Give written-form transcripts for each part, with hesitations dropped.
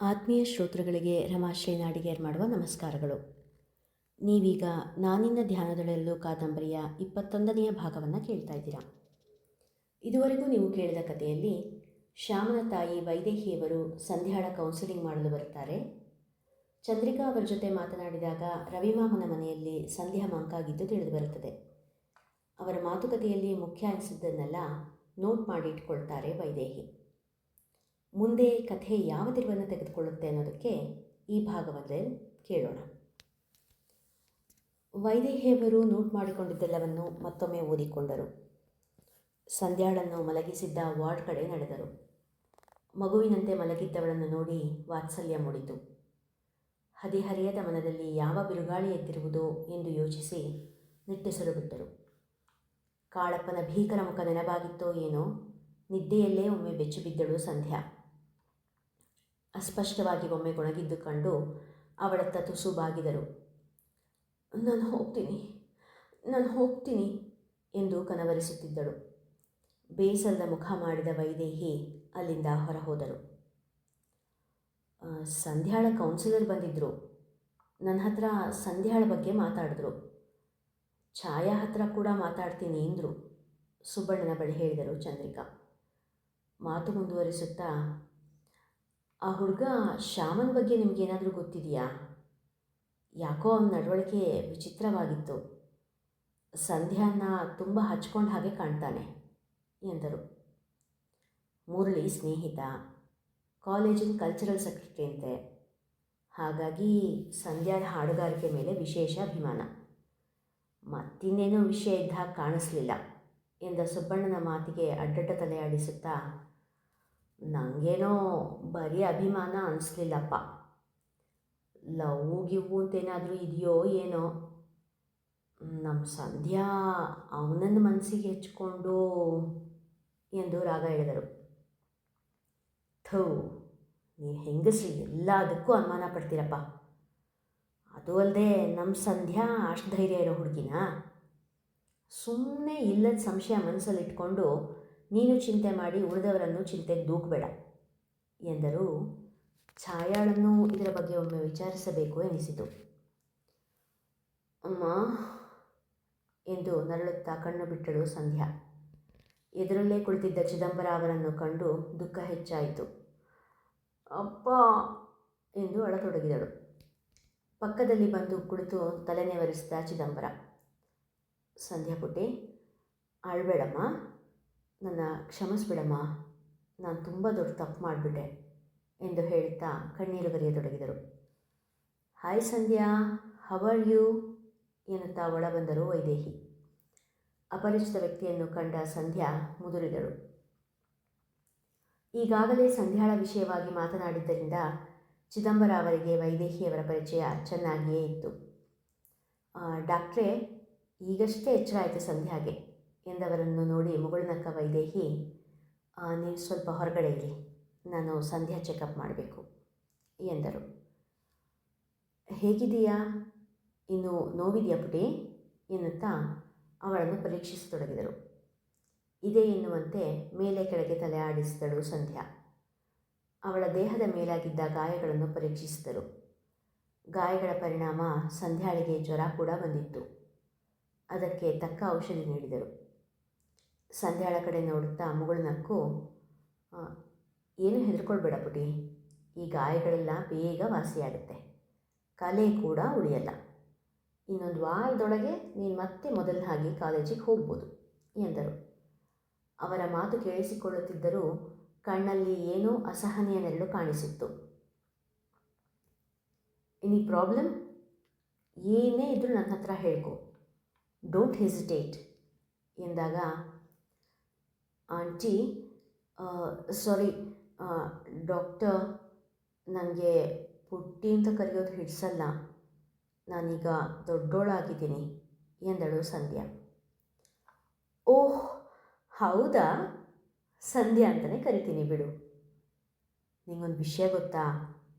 ಆತ್ಮೀಯ ಶ್ರೋತೃಗಳಿಗೆ ರಮಾಶ್ರೀ ನಾಡಿಗೇರ್ ಮಾಡುವ ನಮಸ್ಕಾರಗಳು. ನೀವೀಗ ನಾನಿನ್ನ ಧ್ಯಾನದೊಳೆಯಲು ಕಾದಂಬರಿಯ 21ನೆಯ ಭಾಗವನ್ನು ಕೇಳ್ತಾ ಇದ್ದೀರಾ. ಇದುವರೆಗೂ ನೀವು ಕೇಳಿದ ಕಥೆಯಲ್ಲಿ ಶ್ಯಾಮನ ತಾಯಿ ವೈದೇಹಿಯವರು ಸಂಧ್ಯಾಳ ಕೌನ್ಸಿಲಿಂಗ್ ಮಾಡಲು ಬರುತ್ತಾರೆ. ಚಂದ್ರಿಕಾ ಅವರ ಜೊತೆ ಮಾತನಾಡಿದಾಗ ರವಿಮಾಮನ ಮನೆಯಲ್ಲಿ ಸಂಧ್ಯಾ ಮಂಕಾಗಿದ್ದು ತಿಳಿದು ಬರುತ್ತದೆ. ಅವರ ಮಾತುಕತೆಯಲ್ಲಿ ಮುಖ್ಯ ಅನಿಸಿದ್ದನ್ನೆಲ್ಲ ನೋಟ್ ಮಾಡಿ ಇಟ್ಕೊಳ್ತಾರೆ ವೈದೇಹಿ. ಮುಂದೆ ಕಥೆ ಯಾವ ತಿರುವನ್ನು ತೆಗೆದುಕೊಳ್ಳುತ್ತೆ ಅನ್ನೋದಕ್ಕೆ ಈ ಭಾಗವನ್ನೇ ಕೇಳೋಣ. ವೈದೇಹಿಯವರು ನೋಟ್ ಮಾಡಿಕೊಂಡಿದ್ದೆಲ್ಲವನ್ನು ಮತ್ತೊಮ್ಮೆ ಓದಿಕೊಂಡರು. ಸಂಧ್ಯಾಳನ್ನು ಮಲಗಿಸಿದ್ದ ವಾರ್ಡ್ ಕಡೆ ನಡೆದರು. ಮಗುವಿನಂತೆ ಮಲಗಿದ್ದವಳನ್ನು ನೋಡಿ ವಾತ್ಸಲ್ಯ ಮೂಡಿತು. ಹದಿಹರೆಯದ ಮನದಲ್ಲಿ ಯಾವ ಬಿರುಗಾಳಿ ಎದ್ದಿರುವುದೋ ಎಂದು ಯೋಚಿಸಿ ನಿಟ್ಟುಸಿರು ಬಿಟ್ಟರು. ಕಾಳಪ್ಪನ ಭೀಕರ ಮುಖ ನೆನಪಾಗಿತ್ತೋ ಏನೋ, ನಿದ್ದೆಯಲ್ಲೇ ಒಮ್ಮೆ ಬೆಚ್ಚು ಬಿದ್ದಳು ಸಂಧ್ಯಾ. ಅಸ್ಪಷ್ಟವಾಗಿ ಒಮ್ಮೆ ಗೊಣಗಿದ್ದು ಕಂಡು ಅವಳತ್ತ ತುಸು ಬಾಗಿದರು. ನಾನು ಹೋಗ್ತೀನಿ ಎಂದು ಕನವರಿಸುತ್ತಿದ್ದಳು. ಬೇಸರದ ಮುಖ ಮಾಡಿದ ವೈದೇಹಿ ಅಲ್ಲಿಂದ ಹೊರಹೋದರು. ಸಂಧ್ಯಾಳ ಕೌನ್ಸಿಲರ್ ಬಂದಿದ್ದರು. ನನ್ನ ಹತ್ರ ಸಂಧ್ಯಾಳ ಬಗ್ಗೆ ಮಾತಾಡಿದ್ರು. ಛಾಯಾ ಹತ್ರ ಕೂಡ ಮಾತಾಡ್ತೀನಿ ಎಂದರು. ಸುಬ್ಬಣ್ಣನ ಬಳಿ ಹೇಳಿದರು ಚಂದ್ರಿಕಾ. ಮಾತು ಮುಂದುವರಿಸುತ್ತಾ, ಆ ಹುಡುಗ ಶ್ಯಾಮನ ಬಗ್ಗೆ ನಿಮಗೇನಾದರೂ ಗೊತ್ತಿದೆಯಾ? ಯಾಕೋ ಅವನ ನಡವಳಿಕೆ ವಿಚಿತ್ರವಾಗಿತ್ತು. ಸಂಧ್ಯಾನ ತುಂಬ ಹಚ್ಕೊಂಡ ಹಾಗೆ ಕಾಣ್ತಾನೆ ಎಂದರು. ಮುರಳಿ ಸ್ನೇಹಿತ, ಕಾಲೇಜಿನ ಕಲ್ಚರಲ್ ಸೆಕ್ರೆಟರಿ ಅಂತೆ. ಹಾಗಾಗಿ ಸಂಧ್ಯಾಳ ಹಾಡುಗಾರಿಕೆ ಮೇಲೆ ವಿಶೇಷ ಅಭಿಮಾನ. ಮತ್ತಿನ್ನೇನೋ ವಿಷಯ ಇದ್ದ ಹಾಗೆ ಕಾಣಿಸ್ಲಿಲ್ಲ ಎಂದ ಸುಬ್ಬಣ್ಣನ ಮಾತಿಗೆ ಅಡ್ಡಡ್ಡ ತಲೆ ಆಡಿಸುತ್ತಾ, ನನಗೇನೋ ಬರೀ ಅಭಿಮಾನ ಅನಿಸ್ಲಿಲ್ಲಪ್ಪ. ಲವ್ ಗಿವ್ವು ಅಂತೇನಾದರೂ ಇದೆಯೋ ಏನೋ. ನಮ್ಮ ಸಂಧ್ಯಾ ಅವನನ್ನು ಮನಸ್ಸಿಗೆ ಹೆಚ್ಕೊಂಡು ಎಂದು ರಾಗ ಎಳೆದರು. ಥೂ, ನೀವು ಹೆಂಗಸ್ರಿ ಎಲ್ಲದಕ್ಕೂ ಅನುಮಾನ ಪಡ್ತೀರಪ್ಪ. ಅದು ಅಲ್ಲದೆ ನಮ್ಮ ಸಂಧ್ಯಾ ಅಷ್ಟು ಧೈರ್ಯ ಇರೋ ಹುಡುಗಿನಾ? ಸುಮ್ಮನೆ ಇಲ್ಲದ ಸಂಶಯ ಮನಸ್ಸಲ್ಲಿ ಇಟ್ಕೊಂಡು ನೀನು ಚಿಂತೆ ಮಾಡಿ ಉಳಿದವರನ್ನು ಚಿಂತೆಗೆ ದೂಕಬೇಡ ಎಂದರು. ಛಾಯಾಳನ್ನು ಇದರ ಬಗ್ಗೆ ಒಮ್ಮೆ ವಿಚಾರಿಸಬೇಕು ಎನಿಸಿತು. ಅಮ್ಮ ಎಂದು ನರಳುತ್ತಾ ಕಣ್ಣು ಬಿಟ್ಟಳು ಸಂಧ್ಯಾ. ಎದುರಲ್ಲೇ ಕುಳಿತಿದ್ದ ಚಿದಂಬರ ಅವರನ್ನು ಕಂಡು ದುಃಖ ಹೆಚ್ಚಾಯಿತು. ಅಪ್ಪ ಎಂದು ಅಳತೊಡಗಿದಳು. ಪಕ್ಕದಲ್ಲಿ ಬಂದು ಕುಳಿತು ತಲೆನೆವರಿಸಿದ ಚಿದಂಬರ. ಸಂಧ್ಯಾ ಪುಟ್ಟಿ, ಅಳಬೇಡಮ್ಮ, ನನ್ನ ಕ್ಷಮಿಸ್ಬಿಡಮ್ಮ, ನಾನು ತುಂಬ ದೊಡ್ಡ ತಪ್ಪು ಮಾಡಿಬಿಟ್ಟೆ ಎಂದು ಹೇಳುತ್ತಾ ಕಣ್ಣೀರು ಬರೆಯತೊಡಗಿದರು. Hi Sandhya, how are you ಎನ್ನುತ್ತಾ ಒಳ ಬಂದರು ವೈದೇಹಿ. ಅಪರಿಚಿತ ವ್ಯಕ್ತಿಯನ್ನು ಕಂಡ ಸಂಧ್ಯಾ ಮುದುರಿದಳು. ಈಗಾಗಲೇ ಸಂಧ್ಯಾಳ ವಿಷಯವಾಗಿ ಮಾತನಾಡಿದ್ದರಿಂದ ಚಿದಂಬರ ಅವರಿಗೆ ವೈದೇಹಿಯವರ ಪರಿಚಯ ಚೆನ್ನಾಗಿಯೇ ಇತ್ತು. ಡಾಕ್ಟ್ರೇ, ಈಗಷ್ಟೇ ಎಚ್ಚರ ಆಯಿತು ಸಂಧ್ಯಾಗೆ ಎಂದವರನ್ನು ನೋಡಿ ಮುಗುಳುನಕ್ಕ ವೈದೇಹಿ, ನೀವು ಸ್ವಲ್ಪ ಹೊರಗಡೆ ಇರಿ, ನಾನು ಸಂಧ್ಯಾ ಚೆಕಪ್ ಮಾಡಬೇಕು ಎಂದರು. ಹೇಗಿದೆಯಾ? ಇನ್ನು ನೋವಿದೆಯಾ ಪುಟಿ ಎನ್ನುತ್ತಾ ಅವಳನ್ನು ಪರೀಕ್ಷಿಸತೊಡಗಿದರು. ಇದೆ ಎನ್ನುವಂತೆ ಮೇಲೆ ಕೆಳಗೆ ತಲೆ ಆಡಿಸಿದಳು ಸಂಧ್ಯಾ. ಅವಳ ದೇಹದ ಮೇಲಾಗಿದ್ದ ಗಾಯಗಳನ್ನು ಪರೀಕ್ಷಿಸಿದರು. ಗಾಯಗಳ ಪರಿಣಾಮ ಸಂಧ್ಯಾಳಿಗೆ ಜ್ವರ ಕೂಡ ಬಂದಿತ್ತು. ಅದಕ್ಕೆ ತಕ್ಕ ಔಷಧಿ ನೀಡಿದರು. ಸಂಧ್ಯಾಳ ಕಡೆ ನೋಡುತ್ತಾ ಮುಗುಳುನಕ್ಕು, ಏನು ಹೆದರ್ಕೊಳ್ಬೇಡ ಪುಟಿ, ಈ ಗಾಯಗಳೆಲ್ಲ ಬೇಗ ವಾಸಿಯಾಗುತ್ತೆ, ಕಲೆ ಕೂಡ ಉಳಿಯಲ್ಲ. ಇನ್ನೊಂದು ವಾರದೊಳಗೆ ನೀನು ಮತ್ತೆ ಮೊದಲಿನ ಹಾಗೆ ಕಾಲೇಜಿಗೆ ಹೋಗ್ಬೋದು ಎಂದರು. ಅವರ ಮಾತು ಕೇಳಿಸಿಕೊಳ್ಳುತ್ತಿದ್ದರೂ ಕಣ್ಣಲ್ಲಿ ಏನೋ ಅಸಹನೆಯ ನೆರಳು ಕಾಣಿಸಿತ್ತು. Any problem? ಏನೇ ಇದ್ರೂ ನನ್ನ ಹತ್ರ ಹೇಳ್ಕೊ, ಡೋಂಟ್ ಹೆಸಿಟೇಟ್ ಎಂದಾಗ, ಆಂಟಿ ಸಾರಿ ಡಾಕ್ಟರ್, ನನಗೆ ಪುಟ್ಟಿ ಅಂತ ಕರೆಯೋದು ಹಿಡಿಸಲ್ಲ, ನಾನೀಗ ದೊಡ್ಡೋಳಾಗಿದ್ದೀನಿ ಎಂದಳು ಸಂಧ್ಯಾ. ಓಹ್ ಹೌದಾ, ಸಂಧ್ಯಾ ಅಂತಲೇ ಕರಿತೀನಿ ಬಿಡು. ನಿಂಗೊಂದು ವಿಷಯ ಗೊತ್ತಾ,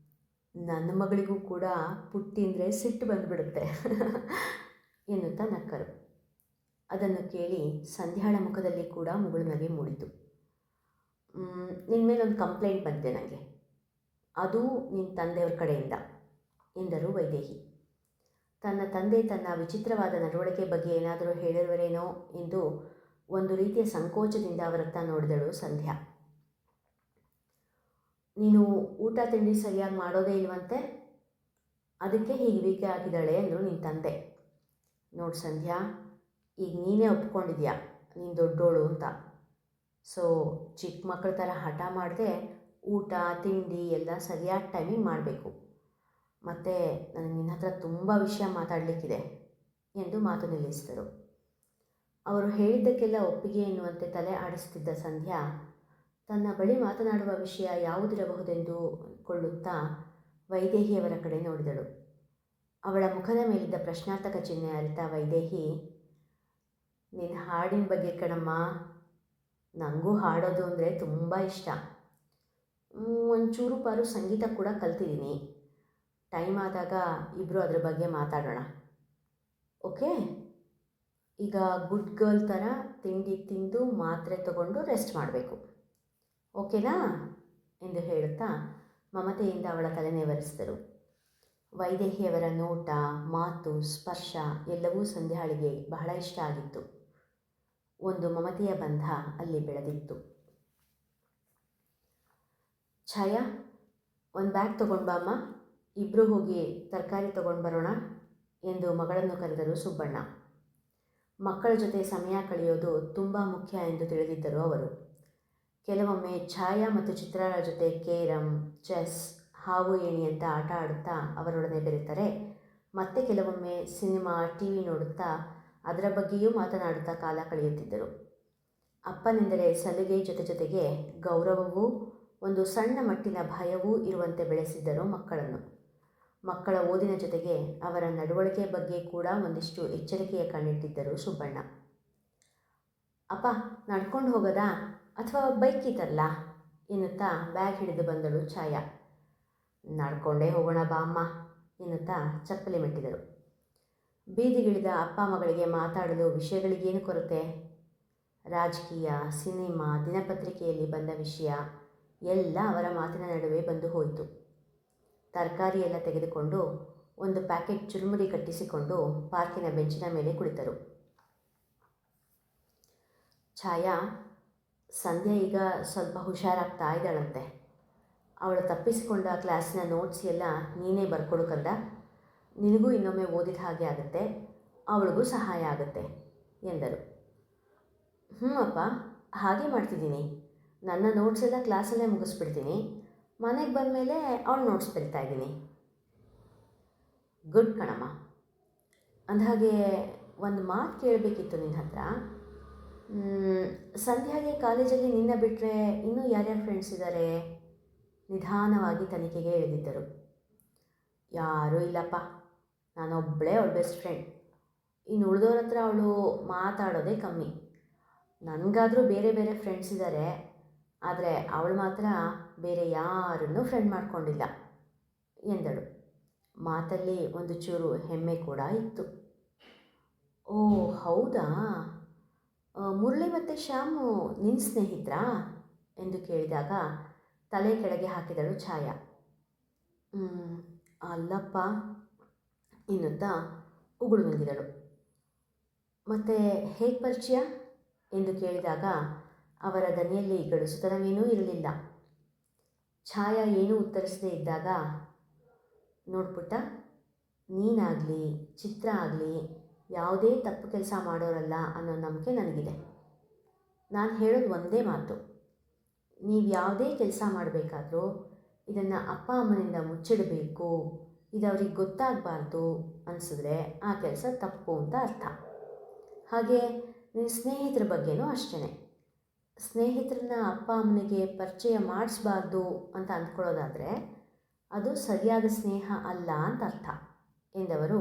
ನನ್ನ ಮಗಳಿಗೂ ಕೂಡ ಪುಟ್ಟಿ ಅಂದರೆ ಸಿಟ್ಟು ಬಂದುಬಿಡುತ್ತೆ ಎನ್ನುತ್ತಾ ನಕ್ಕರು. ಅದನ್ನು ಕೇಳಿ ಸಂಧ್ಯಾಳ ಮುಖದಲ್ಲಿ ಕೂಡ ಮುಗುಳುನಗೆ ಮೂಡಿತು. ನಿನ್ನ ಮೇಲೊಂದು ಕಂಪ್ಲೇಂಟ್ ಬಂದಿದೆ ನನಗೆ. ಅದು ನಿನ್ನ ತಂದೆಯವ್ರ ಕಡೆಯಿಂದ ಎಂದರು ವೈದೇಹಿ. ತನ್ನ ತಂದೆ ತನ್ನ ವಿಚಿತ್ರವಾದ ನಡವಳಿಕೆ ಬಗ್ಗೆ ಏನಾದರೂ ಹೇಳಿರುವರೇನೋ ಎಂದು ಒಂದು ರೀತಿಯ ಸಂಕೋಚದಿಂದ ಅವರತ್ತ ನೋಡಿದಳು ಸಂಧ್ಯಾ. ನೀನು ಊಟ ತಿಂಡಿ ಸರಿಯಾಗಿ ಮಾಡೋದೇ ಇಲ್ವಂತೆ, ಅದಕ್ಕೆ ಹೀಗೆ ವೀಕೆ ಆಗಿದ್ದಾಳೆ ಅಂದರು ನಿನ್ನ ತಂದೆ. ನೋಡು ಸಂಧ್ಯಾ, ಈಗ ನೀನೇ ಒಪ್ಕೊಂಡಿದ್ಯಾ ನೀನು ದೊಡ್ಡೋಳು ಅಂತ. ಸೊ ಚಿಕ್ಕ ಮಕ್ಕಳ ಥರ ಹಠ ಮಾಡದೆ ಊಟ ತಿಂಡಿ ಎಲ್ಲ ಸರಿಯಾದ ಟೈಮಿಗೆ ಮಾಡಬೇಕು. ಮತ್ತು ನನಗೆ ನಿನ್ನ ಹತ್ರ ತುಂಬ ವಿಷಯ ಮಾತಾಡಲಿಕ್ಕಿದೆ ಎಂದು ಮಾತು ನಿಲ್ಲಿಸಿದರು. ಅವರು ಹೇಳಿದ್ದಕ್ಕೆಲ್ಲ ಒಪ್ಪಿಗೆ ಎನ್ನುವಂತೆ ತಲೆ ಆಡಿಸುತ್ತಿದ್ದ ಸಂಧ್ಯಾ ತನ್ನ ಬಳಿ ಮಾತನಾಡುವ ವಿಷಯ ಯಾವುದಿರಬಹುದೆಂದು ಕೊಳ್ಳುತ್ತಾ ವೈದೇಹಿಯವರ ಕಡೆ ನೋಡಿದಳು. ಅವಳ ಮುಖದ ಮೇಲಿದ್ದ ಪ್ರಶ್ನಾರ್ಥಕ ಚಿಹ್ನೆ ಅರಿತ ವೈದೇಹಿ, ನಿನ್ನ ಹಾಡಿನ ಬಗ್ಗೆ ಕಣಮ್ಮ, ನನಗೂ ಹಾಡೋದು ಅಂದರೆ ತುಂಬ ಇಷ್ಟ. ಒಂಚೂರು ಪಾರು ಸಂಗೀತ ಕೂಡ ಕಲ್ತಿದ್ದೀನಿ. ಟೈಮ್ ಆದಾಗ ಇಬ್ಬರು ಅದ್ರ ಬಗ್ಗೆ ಮಾತಾಡೋಣ, ಓಕೆ? ಈಗ ಗುಡ್ ಗರ್ಲ್ ಥರ ತಿಂಡಿ ತಿಂದು ಮಾತ್ರೆ ತಗೊಂಡು ರೆಸ್ಟ್ ಮಾಡಬೇಕು, ಓಕೆನಾ ಎಂದು ಹೇಳುತ್ತಾ ಮಮತೆಯಿಂದ ಅವಳ ತಲೆನೇವರಿಸಿದರು. ವೈದೇಹಿಯವರ ನೋಟ, ಮಾತು, ಸ್ಪರ್ಶ ಎಲ್ಲವೂ ಸಂಧ್ಯಾಳಿಗೆ ಬಹಳ ಇಷ್ಟ ಆಗಿತ್ತು. ಒಂದು ಮಮತೆಯ ಬಂಧ ಅಲ್ಲಿ ಬೆಳೆದಿತ್ತು. ಛಾಯಾ, ಒಂದು ಬ್ಯಾಗ್ ತೊಗೊಂಡು ಬಾ ಅಮ್ಮ, ಇಬ್ಬರು ಹೋಗಿ ತರಕಾರಿ ತೊಗೊಂಡು ಬರೋಣ ಎಂದು ಮಗಳನ್ನು ಕರೆದರು ಸುಬ್ಬಣ್ಣ. ಮಕ್ಕಳ ಜೊತೆ ಸಮಯ ಕಳೆಯೋದು ತುಂಬ ಮುಖ್ಯ ಎಂದು ತಿಳಿದಿದ್ದರು ಅವರು. ಕೆಲವೊಮ್ಮೆ ಛಾಯಾ ಮತ್ತು ಚಿತ್ರಾರ ಜೊತೆ ಕೇರಂ, ಚೆಸ್, ಹಾವು ಏಣಿ ಅಂತ ಆಟ ಆಡುತ್ತಾ ಅವರೊಡನೆ ಬೆರೆತರೆ, ಮತ್ತೆ ಕೆಲವೊಮ್ಮೆ ಸಿನಿಮಾ, ಟಿವಿ ನೋಡುತ್ತಾ ಅದರ ಬಗ್ಗೆಯೂ ಮಾತನಾಡುತ್ತಾ ಕಾಲ ಕಳೆಯುತ್ತಿದ್ದರು. ಅಪ್ಪನೆಂದರೆ ಸಲಿಗೆ ಜೊತೆಗೆ ಗೌರವವೂ ಒಂದು ಸಣ್ಣ ಮಟ್ಟಿನ ಭಯವೂ ಇರುವಂತೆ ಬೆಳೆಸಿದ್ದರು ಮಕ್ಕಳನ್ನು. ಮಕ್ಕಳ ಓದಿನ ಜೊತೆಗೆ ಅವರ ನಡವಳಿಕೆ ಬಗ್ಗೆ ಕೂಡ ಒಂದಿಷ್ಟು ಎಚ್ಚರಿಕೆಯ ಕಣ್ಣಿಟ್ಟಿದ್ದರು ಸುಬ್ಬಣ್ಣ. ಅಪ್ಪ, ನಡ್ಕೊಂಡು ಹೋಗೋದಾ ಅಥವಾ ಬೈಕ್ ತರಲ್ಲ ಎನ್ನುತ್ತಾ ಬ್ಯಾಗ್ ಹಿಡಿದು ಬಂದಳು ಛಾಯಾ. ನಡ್ಕೊಂಡೇ ಹೋಗೋಣ ಬಾ ಅಮ್ಮ ಎನ್ನುತ್ತಾ ಚಪ್ಪಲಿ ಮೆಟ್ಟಿದರು. ಬೀದಿಗಿಳಿದ ಅಪ್ಪ ಮಗಳಿಗೆ ಮಾತಾಡಲು ವಿಷಯಗಳಿಗೇನು ಕೊರತೆ? ರಾಜಕೀಯ, ಸಿನಿಮಾ, ದಿನಪತ್ರಿಕೆಯಲ್ಲಿ ಬಂದ ವಿಷಯ ಎಲ್ಲ ಅವರ ಮಾತಿನ ನಡುವೆ ಬಂದು ಹೋಯಿತು. ತರಕಾರಿ ಎಲ್ಲ ತೆಗೆದುಕೊಂಡು ಒಂದು ಪ್ಯಾಕೆಟ್ ಚುರುಮುರಿ ಕಟ್ಟಿಸಿಕೊಂಡು ಪಾರ್ಕಿನ ಬೆಂಚಿನ ಮೇಲೆ ಕುಳಿತರು. ಛಾಯಾ, ಸಂಧ್ಯಾ ಈಗ ಸ್ವಲ್ಪ ಹುಷಾರಾಗ್ತಾ ಇದ್ದಾಳಂತೆ. ಅವಳು ತಪ್ಪಿಸಿಕೊಂಡ ಕ್ಲಾಸಿನ ನೋಟ್ಸ್ ಎಲ್ಲ ನೀನೇ ಬರ್ಕೊಡು ಕಂದ. ನಿನಗೂ ಇನ್ನೊಮ್ಮೆ ಓದಿದ ಹಾಗೆ ಆಗುತ್ತೆ, ಅವಳಿಗೂ ಸಹಾಯ ಆಗುತ್ತೆ ಎಂದರು. ಅಪ್ಪ, ಹಾಗೆ ಮಾಡ್ತಿದ್ದೀನಿ. ನನ್ನ ನೋಟ್ಸ್ ಎಲ್ಲ ಕ್ಲಾಸಲ್ಲೇ ಮುಗಿಸ್ಬಿಡ್ತೀನಿ. ಮನೆಗೆ ಬಂದಮೇಲೆ ಅವಳು ನೋಟ್ಸ್ ಬರಿತಾ ಇದ್ದೀನಿ. ಗುಡ್ ಕಣಮ್ಮ. ಅಂದಹಾಗೆ ಒಂದು ಮಾತು ಕೇಳಬೇಕಿತ್ತು ನಿನ್ನ ಹತ್ರ. ಸಂಧ್ಯಾಗೆ ಕಾಲೇಜಲ್ಲಿ ನಿನ್ನ ಬಿಟ್ಟರೆ ಇನ್ನೂ ಯಾರ್ಯಾರು ಫ್ರೆಂಡ್ಸ್ ಇದ್ದಾರೆ? ನಿಧಾನವಾಗಿ ತನಿಖೆಗೆ ಇಳಿದಿದ್ದರು. ಯಾರೂ ಇಲ್ಲಪ್ಪ, ನಾನೊಬ್ಬಳೇ ಅವಳ ಬೆಸ್ಟ್ ಫ್ರೆಂಡ್. ಇನ್ನು ಉಳಿದವ್ರ ಹತ್ರ ಅವಳು ಮಾತಾಡೋದೇ ಕಮ್ಮಿ. ನನಗಾದರೂ ಬೇರೆ ಬೇರೆ ಫ್ರೆಂಡ್ಸ್ ಇದ್ದಾರೆ, ಆದರೆ ಅವಳು ಮಾತ್ರ ಬೇರೆ ಯಾರನ್ನೂ ಫ್ರೆಂಡ್ ಮಾಡ್ಕೊಂಡಿಲ್ಲ ಎಂದಳು. ಮಾತಲ್ಲಿ ಒಂದು ಚೂರು ಹೆಮ್ಮೆ ಕೂಡ ಇತ್ತು. ಓ ಹೌದಾ, ಮುರಳಿ ಮತ್ತು ಶ್ಯಾಮು ನಿನ್ನ ಸ್ನೇಹಿತರಾ ಎಂದು ಕೇಳಿದಾಗ ತಲೆ ಕೆಳಗೆ ಹಾಕಿದಳು ಛಾಯಾ. ಅಲ್ಲಪ್ಪ ಎನ್ನುತ್ತಾ ಉಗುಳು ನುಂಗಿದಳು. ಮತ್ತೆ ಹೇಗೆ ಪರಿಚಯ ಎಂದು ಕೇಳಿದಾಗ ಅವರ ದನಿಯಲ್ಲಿ ಗಡುಸುತನವೇನೂ ಇರಲಿಲ್ಲ. ಛಾಯಾ ಏನೂ ಉತ್ತರಿಸದೇ ಇದ್ದಾಗ, ನೋಡ್ಪುಟ್ಟ, ನೀನಾಗಲಿ ಚಿತ್ರ ಆಗಲಿ ಯಾವುದೇ ತಪ್ಪು ಕೆಲಸ ಮಾಡೋರಲ್ಲ ಅನ್ನೋ ನಂಬಿಕೆ ನನಗಿದೆ. ನಾನು ಹೇಳೋದು ಒಂದೇ ಮಾತು, ನೀವು ಯಾವುದೇ ಕೆಲಸ ಮಾಡಬೇಕಾದ್ರೂ ಇದನ್ನು ಅಪ್ಪ ಅಮ್ಮನಿಂದ ಮುಚ್ಚಿಡಬೇಕು, ಇದು ಅವ್ರಿಗೆ ಗೊತ್ತಾಗಬಾರ್ದು ಅನಿಸಿದ್ರೆ ಆ ಕೆಲಸ ತಪ್ಪು ಅಂತ ಅರ್ಥ. ಹಾಗೆ ನಿನ್ನ ಸ್ನೇಹಿತರ ಬಗ್ಗೆನೂ ಅಷ್ಟೇ. ಸ್ನೇಹಿತರನ್ನ ಅಪ್ಪ ಅಮ್ಮನಿಗೆ ಪರಿಚಯ ಮಾಡಿಸ್ಬಾರ್ದು ಅಂತ ಅಂದ್ಕೊಳ್ಳೋದಾದರೆ ಅದು ಸರಿಯಾದ ಸ್ನೇಹ ಅಲ್ಲ ಅಂತ ಅರ್ಥ ಎಂದವರು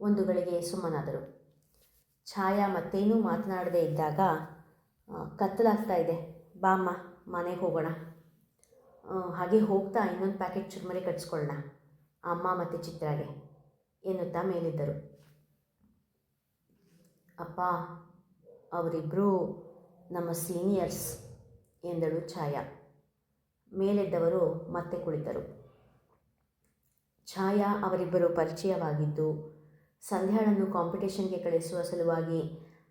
ಒಂದು ಗಳಿಗೆ ಸುಮ್ಮನಾದರು. ಛಾಯಾ ಮತ್ತೇನೂ ಮಾತನಾಡದೇ ಇದ್ದಾಗ, ಕತ್ತಲಾಗ್ತಾ ಇದೆ, ಬಾಮ್ಮ ಮನೆಗೆ ಹೋಗೋಣ. ಹಾಗೆ ಹೋಗ್ತಾ ಇನ್ನೊಂದು ಪ್ಯಾಕೆಟ್ ಚುರುಮುರಿ ಕಟ್ಸ್ಕೊಳ್ಳೋಣ ಅಮ್ಮ ಮತ್ತು ಚಿತ್ರಾಗೆ ಎನ್ನುತ್ತಾ ಮೇಲಿದ್ದರು. ಅಪ್ಪ, ಅವರಿಬ್ಬರೂ ನಮ್ಮ ಸೀನಿಯರ್ಸ್ ಎಂದಳು ಛಾಯಾ. ಮೇಲೆದ್ದವರು ಮತ್ತೆ ಕುಳಿತರು. ಛಾಯಾ ಅವರಿಬ್ಬರು ಪರಿಚಯವಾಗಿದ್ದು ಸಂಧ್ಯಾಳನ್ನು ಕಾಂಪಿಟೇಷನ್ಗೆ ಕಳಿಸುವ ಸಲುವಾಗಿ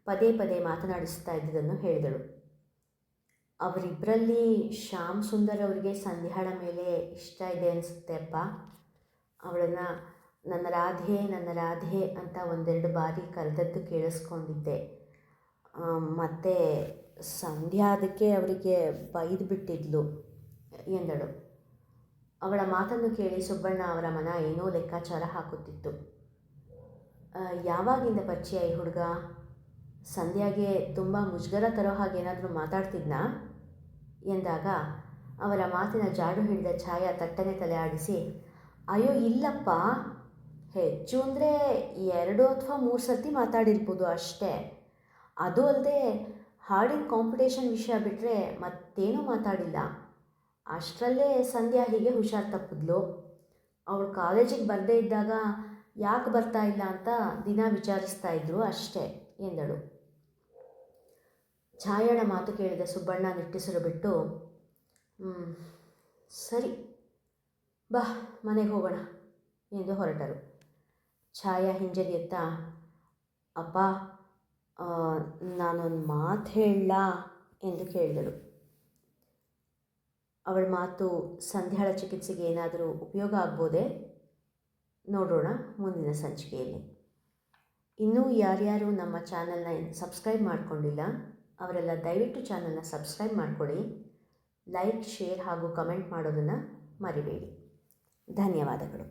ಪದೇ ಪದೇ ಮಾತನಾಡಿಸ್ತಾ ಇದ್ದುದನ್ನು ಹೇಳಿದಳು. ಅವರಿಬ್ಬರಲ್ಲಿ ಶ್ಯಾಮ್ ಸುಂದರ್ ಅವರಿಗೆ ಸಂಧ್ಯಾಳ ಮೇಲೆ ಇಷ್ಟ ಇದೆ ಅನಿಸುತ್ತೆ ಅಪ್ಪ. ಅವಳನ್ನು ನನ್ನ ರಾಧೆ ನನ್ನ ರಾಧೆ ಅಂತ ಒಂದೆರಡು ಬಾರಿ ಕರೆದದ್ದು ಕೇಳಿಸ್ಕೊಂಡಿದ್ದೆ. ಮತ್ತು ಸಂಧ್ಯಾ ಅದಕ್ಕೆ ಅವರಿಗೆ ಬೈದು ಬಿಟ್ಟಿದ್ಲು ಎಂದಳು. ಅವಳ ಮಾತನ್ನು ಕೇಳಿ ಸುಬ್ಬಣ್ಣ ಅವರ ಮನ ಏನೋ ಲೆಕ್ಕಾಚಾರ ಹಾಕುತ್ತಿತ್ತು. ಯಾವಾಗಿಂದ ಪರಿಚಯ ಈ ಹುಡುಗ? ಸಂಧ್ಯಾಗೆ ತುಂಬ ಮುಜುಗರ ತರೋ ಹಾಗೇನಾದರೂ ಮಾತಾಡ್ತಿದ್ನಾ ಎಂದಾಗ ಅವರ ಮಾತಿನ ಜಾಡು ಹಿಡಿದ ಛಾಯಾ ತಟ್ಟನೆ ತಲೆ ಆಡಿಸಿ, ಅಯ್ಯೋ ಇಲ್ಲಪ್ಪ, ಹೆಚ್ಚು ಅಂದರೆ 2 ಅಥವಾ 3 ಸರ್ತಿ ಮಾತಾಡಿರ್ಬೋದು ಅಷ್ಟೇ. ಅದು ಅಲ್ಲದೆ ಹಾಡಿನ ಕಾಂಪಿಟೇಷನ್ ವಿಷಯ ಬಿಟ್ಟರೆ ಮತ್ತೇನೂ ಮಾತಾಡಿಲ್ಲ. ಅಷ್ಟರಲ್ಲೇ ಸಂಧ್ಯಾ ಹೀಗೆ ಹುಷಾರು ತಪ್ಪಿದ್ಲು. ಅವಳು ಕಾಲೇಜಿಗೆ ಬರದೇ ಇದ್ದಾಗ ಯಾಕೆ ಬರ್ತಾ ಇಲ್ಲ ಅಂತ ದಿನ ವಿಚಾರಿಸ್ತಾ ಇದ್ರು ಅಷ್ಟೇ ಎಂದಳು. ಛಾಯಾಳ ಮಾತು ಕೇಳಿದ ಸುಬ್ಬಣ್ಣ ನಿಟ್ಟುಸಿರು ಬಿಟ್ಟು, ಸರಿ ಬಾ ಮನೆಗೆ ಹೋಗೋಣ ಎಂದು ಹೊರಟರು. ಛಾಯಾ ಹಿಂಜರಿಯುತ್ತಾ, ಅಪ್ಪ ನಾನೊಂದು ಮಾತು ಹೇಳಲಾ ಎಂದು ಕೇಳಿದಳು. ಅವಳ ಮಾತು ಸಂಧ್ಯಾಳ ಚಿಕಿತ್ಸೆಗೆ ಏನಾದರೂ ಉಪಯೋಗ ಆಗ್ಬೋದೇ? ನೋಡೋಣ ಮುಂದಿನ ಸಂಚಿಕೆಯಲ್ಲಿ. ಇನ್ನೂ ಯಾರ್ಯಾರು ನಮ್ಮ ಚಾನಲ್ನ ಸಬ್ಸ್ಕ್ರೈಬ್ ಮಾಡಿಕೊಂಡಿಲ್ಲ ಅವರೆಲ್ಲ ದಯವಿಟ್ಟು ಚಾನಲ್ನ ಸಬ್ಸ್ಕ್ರೈಬ್ ಮಾಡಿಕೊಳ್ಳಿ. ಲೈಕ್, ಶೇರ್ ಹಾಗೂ ಕಮೆಂಟ್ ಮಾಡೋದನ್ನು ಮರಿಬೇಡಿ. ಧನ್ಯವಾದಗಳು.